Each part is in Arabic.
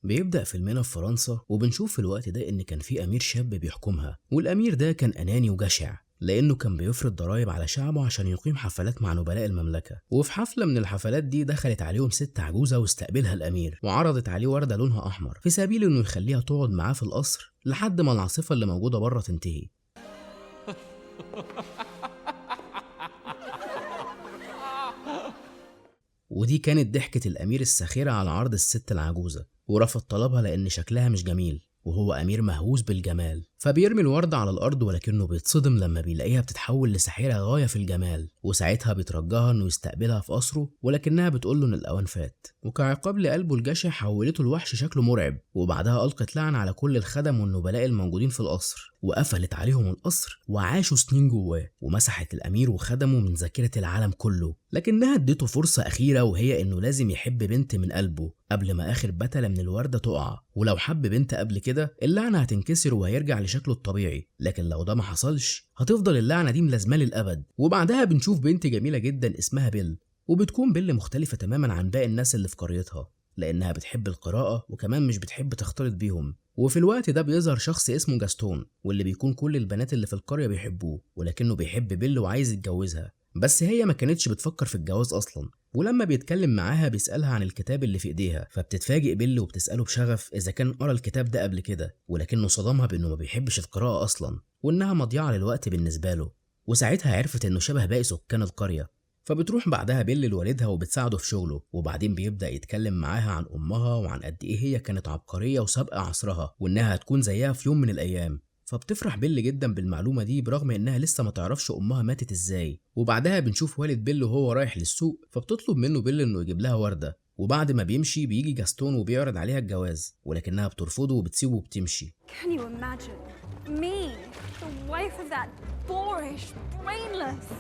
بيبدأ فيلمنا في فرنسا، وبنشوف في الوقت ده إن كان في أمير شاب بيحكمها، والأمير ده كان أناني وجشع لأنه كان بيفرض ضرايب على شعبه عشان يقيم حفلات مع نبلاء المملكة. وفي حفلة من الحفلات دي دخلت عليهم ست عجوزة واستقبلها الأمير وعرضت عليه وردة لونها أحمر في سبيل إنه يخليها تقعد معاه في القصر لحد ما العاصفة اللي موجودة بره تنتهي. ودي كانت ضحكة الأمير الساخرة على عرض الست العجوزة، ورفض طلبها لأن شكلها مش جميل وهو أمير مهووس بالجمال. فبيرمي الوردة على الأرض، ولكنه بيتصدم لما بيلاقيها بتتحول لساحرة غاية في الجمال، وساعتها بيترجاها إنه يستقبلها في قصره، ولكنها بتقوله إن الأوان فات. وكعقاب لقلبه الجشع حولته الوحش شكله مرعب، وبعدها ألقت لعنة على كل الخدم والنبلاء الموجودين في القصر، وقفلت عليهم القصر وعاشوا سنين جواه، ومسحت الأمير وخدمه من ذاكرة العالم كله. لكنها اديته فرصة أخيرة، وهي إنه لازم يحب بنت من قلبه قبل ما آخر بتلة من الوردة تقع، ولو حب بنت قبل كده اللعنة هتنكسر وهيرجع لشكله الطبيعي، لكن لو ده ما حصلش هتفضل اللعنة دي ملازمة للأبد. وبعدها بنشوف بنت جميلة جدا اسمها بيل، وبتكون بيل مختلفة تماما عن باقي الناس اللي في قريتها لأنها بتحب القراءة وكمان مش بتحب تختلط بيهم. وفي الوقت ده بيظهر شخص اسمه جاستون، واللي بيكون كل البنات اللي في القرية بيحبوه، ولكنه بيحب بيل وعايز يتجوزها، بس هي ما كانتش بتفكر في الجواز أصلا. ولما بيتكلم معاها بيسألها عن الكتاب اللي في ايديها، فبتتفاجئ بيل وبتسأله بشغف إذا كان قرأ الكتاب ده قبل كده، ولكنه صدمها بإنه ما بيحبش القراءة أصلا وإنها مضيعة للوقت بالنسبة له. وساعتها عرفت إنه شبه باقي سكان القرية، فبتروح بعدها بيل لوالدها وبتساعده في شغله. وبعدين بيبدأ يتكلم معاها عن أمها وعن قد إيه هي كانت عبقرية وسابقة عصرها، وإنها هتكون زيها في يوم من الأيام. فبتفرح بيل جدا بالمعلومة دي برغم إنها لسه ما تعرفش أمها ماتت إزاي. وبعدها بنشوف والد بيل وهو رايح للسوق، فبتطلب منه بيل إنه يجيب لها وردة. وبعد ما بيمشي بيجي جاستون وبيعرض عليها الجواز، ولكنها بترفضه وبتسيبه وبتمشي. Can you imagine me, the wife of that boorish, brainless?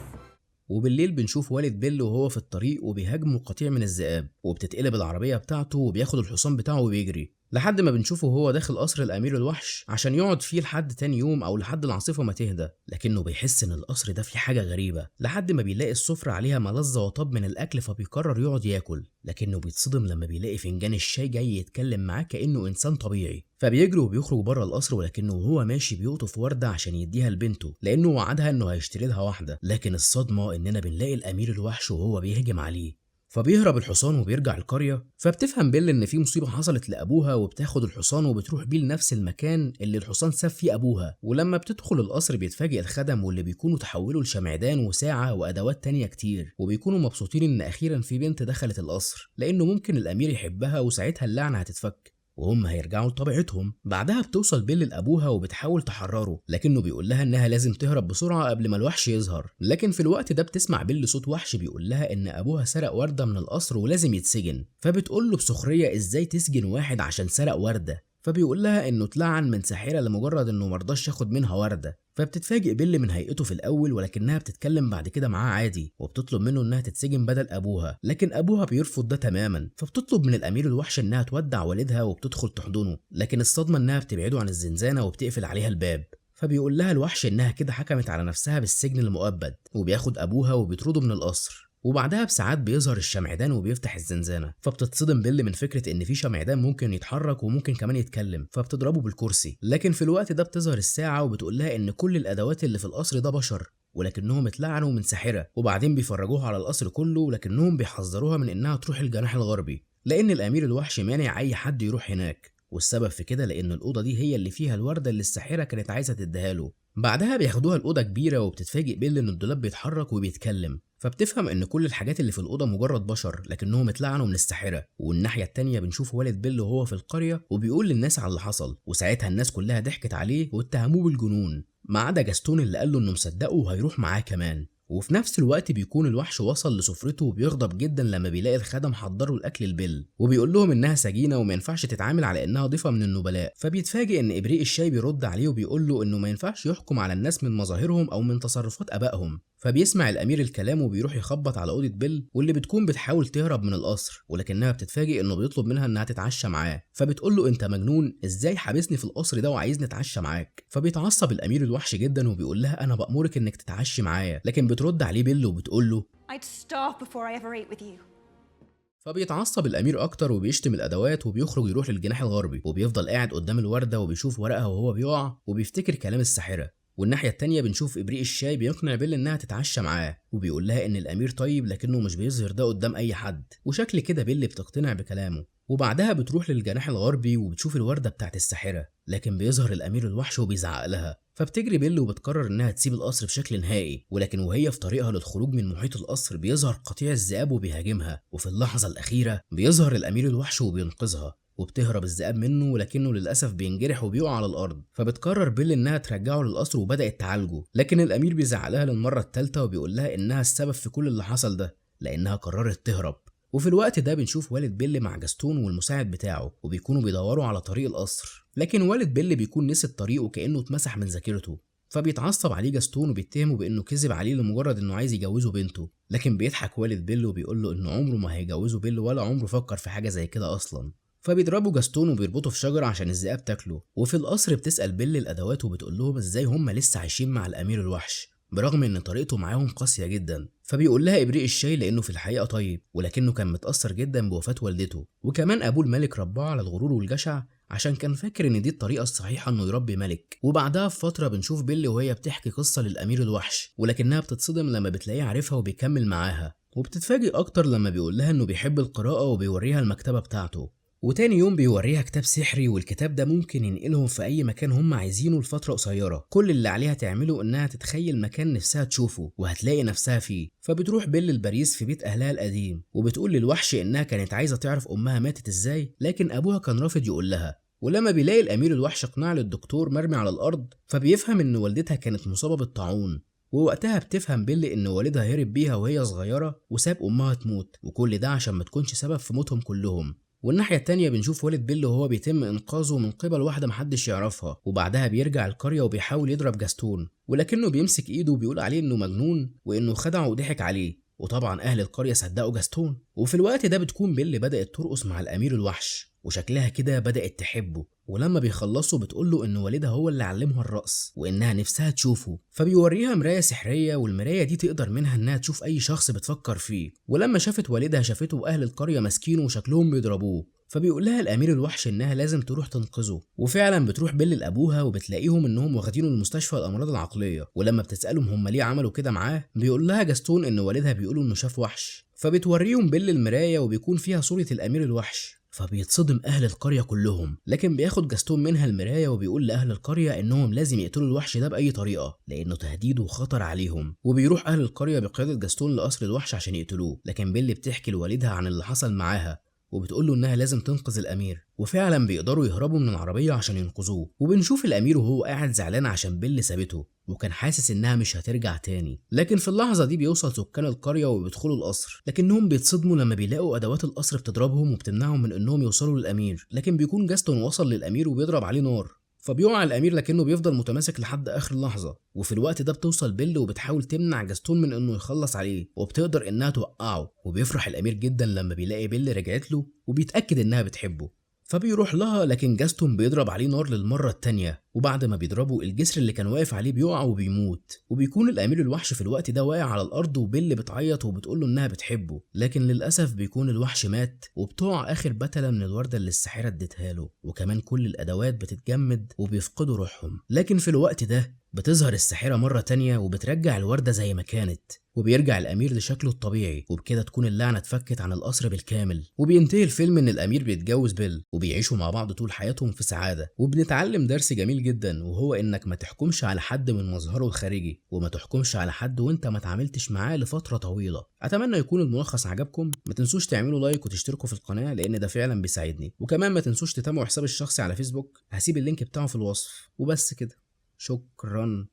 وبالليل بنشوف والد بيل وهو في الطريق وبيهاجمه قطيع من الذئاب، وبتتقلب العربية بتاعته وبياخد الحصان بتاعه وبيجري لحد ما بنشوفه وهو داخل قصر الأمير الوحش عشان يقعد فيه لحد تاني يوم أو لحد العاصفة ما تهدى. لكنه بيحس إن القصر ده فيه حاجة غريبة لحد ما بيلاقي السفرة عليها ملذ وطاب من الأكل، فبيقرر يقعد ياكل، لكنه بيتصدم لما بيلاقي فنجان الشاي جاي يتكلم معاه كأنه إنسان طبيعي. فبيجري وبيخرج بره القصر، ولكنه وهو ماشي بيقطف وردة عشان يديها لبنته لأنه وعدها إنه هيشتري لها واحدة. لكن الصدمة إننا بنلاقي الأمير الوحش وهو بيهجم عليه، فبيهرب الحصان وبيرجع القرية. فبتفهم بيل إن في مصيبة حصلت لأبوها، وبتاخد الحصان وبتروح بيه لنفس المكان اللي الحصان ساب فيه أبوها. ولما بتدخل القصر بيتفاجئ الخدم واللي بيكونوا تحولوا لشمعدان وساعة وأدوات تانية كتير، وبيكونوا مبسوطين إن أخيرا في بنت دخلت القصر لأنه ممكن الأمير يحبها وساعتها اللعنة هتتفك وهم هيرجعوا لطبيعتهم. بعدها بتوصل بيل لأبوها وبتحاول تحرره، لكنه بيقول لها إنها لازم تهرب بسرعة قبل ما الوحش يظهر. لكن في الوقت ده بتسمع بيل صوت وحش بيقول لها إن أبوها سرق وردة من القصر ولازم يتسجن. فبتقول له بسخرية إزاي تسجن واحد عشان سرق وردة، فبيقول لها إنه اتلعن من ساحرة لمجرد إنه مرضاش ياخد منها وردة. فبتتفاجئ بيل من هيئته في الأول، ولكنها بتتكلم بعد كده معاه عادي وبتطلب منه إنها تتسجن بدل أبوها، لكن أبوها بيرفض ده تماما. فبتطلب من الأمير الوحش إنها تودع والدها وبتدخل تحضنه، لكن الصدمة إنها بتبعده عن الزنزانة وبتقفل عليها الباب. فبيقول لها الوحش إنها كده حكمت على نفسها بالسجن المؤبد، وبياخد أبوها وبيطرده من القصر. وبعدها بساعات بيظهر الشمعدان وبيفتح الزنزانة، فبتتصدم بيل من فكرة ان في شمعدان ممكن يتحرك وممكن كمان يتكلم، فبتضربه بالكرسي. لكن في الوقت ده بتظهر الساعة وبتقول لها ان كل الادوات اللي في القصر ده بشر ولكنهم اتلعنوا من ساحرة. وبعدين بيفرجوها على القصر كله، ولكنهم بيحذروها من انها تروح الجناح الغربي لان الامير الوحش مانع اي حد يروح هناك، والسبب في كده لان الاوضه دي هي اللي فيها الورده اللي الساحره كانت عايزه تديها له. بعدها بياخدوها الاوضه كبيره، وبتتفاجئ بيل ان الدولاب بيتحرك وبيتكلم، فبتفهم ان كل الحاجات اللي في الاوضه مجرد بشر لكنهم اتلعنوا من الساحره. والناحيه التانيه بنشوف والد بيل وهو في القريه وبيقول للناس على اللي حصل، وساعتها الناس كلها ضحكت عليه واتهموه بالجنون ما عدا جاستون اللي قال له انه مصدقه وهيروح معاه كمان. وفي نفس الوقت بيكون الوحش وصل لسفرته وبيغضب جدا لما بيلاقي الخدم حضروا الاكل البيل، وبيقول لهم انها سجينه وما ينفعش تتعامل على انها ضيفه من النبلاء. فبيتفاجئ ان ابريق الشاي بيرد عليه وبيقول له انه ما ينفعش يحكم على الناس من مظاهرهم او من تصرفات ابائهم. فبيسمع الامير الكلام وبيروح يخبط على اوضه بيل واللي بتكون بتحاول تهرب من القصر، ولكنها بتتفاجئ انه بيطلب منها انها تتعشى معاه. فبتقول له انت مجنون، ازاي حابسني في القصر ده وعايزني اتعشى معاك؟ فبيتعصب الامير الوحش جدا وبيقول لها انا بامرك انك تتعشي معايا، لكن بترد عليه بيل وبتقول له I'd starve before I ever ate with you. فبيتعصب الامير اكتر وبيشتم الادوات وبيخرج يروح للجناح الغربي وبيفضل قاعد قدام الورده وبيشوف ورقها وهو بيقع وبيفتكر كلام الساحره. والناحيه التانيه بنشوف ابريق الشاي بيقنع بيل انها تتعشى معاه وبيقول لها ان الامير طيب لكنه مش بيظهر ده قدام اي حد، وشكل كده بيل بتقتنع بكلامه. وبعدها بتروح للجناح الغربي وبتشوف الورده بتاعت الساحره، لكن بيظهر الامير الوحش وبيزعق لها، فبتجري بيل وبتقرر انها تسيب القصر بشكل نهائي. ولكن وهي في طريقها للخروج من محيط القصر بيظهر قطيع الذئاب وبيهاجمها، وفي اللحظه الاخيره بيظهر الامير الوحش وبينقذها وبتهرب الذئاب منه، ولكنه للاسف بينجرح وبيقع على الارض. فبتقرر بيل انها ترجعه للقصر وبدات تعالجه، لكن الامير بيزعق لها للمره الثالثه وبيقول لها انها السبب في كل اللي حصل ده لانها قررت تهرب. وفي الوقت ده بنشوف والد بيل مع جاستون والمساعد بتاعه وبيكونوا بيدوروا على طريق القصر، لكن والد بيل بيكون نسي الطريق وكأنه اتمسح من ذاكرته. فبيتعصب عليه جاستون وبيتهمه بانه كذب عليه لمجرد انه عايز يجوزه بنته، لكن بيضحك والد بيل وبيقول له انه عمره ما هيجوزه بيل ولا عمره فكر في حاجه زي كده اصلا. فبيضربوا جاستون وبيربطوا في شجره عشان الذئاب تاكله. وفي القصر بتسأل بيل الادوات وبتقول لهم ازاي هم لسه عايشين مع الامير الوحش برغم ان طريقته معاهم قاسيه جدا. فبيقول لها ابريق الشاي لانه في الحقيقه طيب، ولكنه كان متاثر جدا بوفاه والدته، وكمان ابوه الملك رباه على الغرور والجشع عشان كان فاكر ان دي الطريقه الصحيحه انه يربي ملك. وبعدها بفتره بنشوف بيل وهي بتحكي قصه للامير الوحش، ولكنها بتتصدم لما بتلاقيه عارفها وبيكمل معاها، وبتتفاجئ اكتر لما بيقول لها انه بيحب القراءه وبيوريها المكتبه بتاعته. وتاني يوم بيوريها كتاب سحري، والكتاب ده ممكن ينقلهم في اي مكان هم عايزينه لفتره قصيره، كل اللي عليها تعمله انها تتخيل مكان نفسها تشوفه وهتلاقي نفسها فيه. فبتروح بيل لباريس في بيت اهلها القديم وبتقول للوحش انها كانت عايزه تعرف امها ماتت ازاي، لكن ابوها كان رافض يقول لها. ولما بيلاقي الامير الوحش اقناع للدكتور مرمي على الارض فبيفهم ان والدتها كانت مصابه بالطاعون، ووقتها بتفهم بيل ان والدها هرب بيها وهي صغيره وساب امها تموت، وكل ده عشان ما تكونش سبب في موتهم كلهم. والناحية التانية بنشوف والد بيل وهو بيتم إنقاذه من قبل واحدة محدش يعرفها، وبعدها بيرجع القرية وبيحاول يضرب جاستون، ولكنه بيمسك إيده وبيقول عليه إنه مجنون وإنه خدعه وضحك عليه، وطبعا أهل القرية صدقوا جاستون. وفي الوقت ده بتكون بيل بدأت ترقص مع الأمير الوحش وشكلها كده بدأت تحبه، ولما بيخلصوا بتقوله إن والدها هو اللي علمها الرقص وإنها نفسها تشوفه. فبيوريها مراية سحرية والمراية دي تقدر منها إنها تشوف أي شخص بتفكر فيه، ولما شافت والدها شافته وأهل القرية ماسكينه وشكلهم بيضربوه. فبيقول لها الامير الوحش انها لازم تروح تنقذه، وفعلا بتروح بيل لابوها وبتلاقيهم انهم واخدينه لمستشفى الامراض العقليه. ولما بتسالهم هم ليه عملوا كده معاه بيقول لها جاستون ان والدها بيقولوا انه شاف وحش. فبتوريهم بيل المرايه وبيكون فيها صوره الامير الوحش، فبيتصدم اهل القريه كلهم، لكن بياخد جاستون منها المرايه وبيقول لاهل القريه انهم لازم يقتلوا الوحش ده باي طريقه لانه تهديد وخطر عليهم. وبيروح اهل القريه بقياده جاستون لقصر الوحش عشان يقتلوه، لكن بيل بتحكي لوالدها عن اللي حصل معاها وبتقول له انها لازم تنقذ الامير، وفعلا بيقدروا يهربوا من العربيه عشان ينقذوه. وبنشوف الامير وهو قاعد زعلان عشان بيل سابته وكان حاسس انها مش هترجع تاني، لكن في اللحظه دي بيوصل سكان القريه وبيدخلوا القصر، لكنهم بيتصدموا لما بيلاقوا ادوات القصر بتضربهم وبتمنعهم من انهم يوصلوا للامير. لكن بيكون جاستون وصل للامير وبيضرب عليه نار، فبيقع الامير لكنه بيفضل متماسك لحد اخر لحظه. وفي الوقت ده بتوصل بيل وبتحاول تمنع جاستون من انه يخلص عليه وبتقدر انها توقعه، وبيفرح الامير جدا لما بيلاقي بيل رجعت له وبيتاكد انها بتحبه، فبيروح لها. لكن جاستون بيضرب عليه نار للمره التانيه، وبعد ما بيضربه الجسر اللي كان واقف عليه بيقع وبيموت. وبيكون الامير الوحش في الوقت ده واقع على الارض وبيل بتعيط وبتقول له انها بتحبه، لكن للاسف بيكون الوحش مات وبتقع اخر بتله من الورده اللي الساحره اديتها له، وكمان كل الادوات بتتجمد وبيفقدوا روحهم. لكن في الوقت ده بتظهر الساحره مره تانيه وبترجع الورده زي ما كانت، وبيرجع الامير لشكله الطبيعي، وبكده تكون اللعنه اتفكت عن القصر بالكامل. وبينتهي الفيلم ان الامير بيتجوز بيل وبيعيشوا مع بعض طول حياتهم في سعاده. وبنتعلم درس جميل جدا، وهو انك ما تحكمش على حد من مظهره الخارجي، وما تحكمش على حد وانت ما تعاملتش معاه لفتره طويله. اتمنى يكون الملخص عجبكم. ما تنسوش تعملوا لايك وتشتركوا في القناه لان ده فعلا بيساعدني، وكمان ما تنسوش تتابعوا حسابي الشخصي على فيسبوك، هسيب اللينك بتاعه في الوصف. وبس كده، شكرا.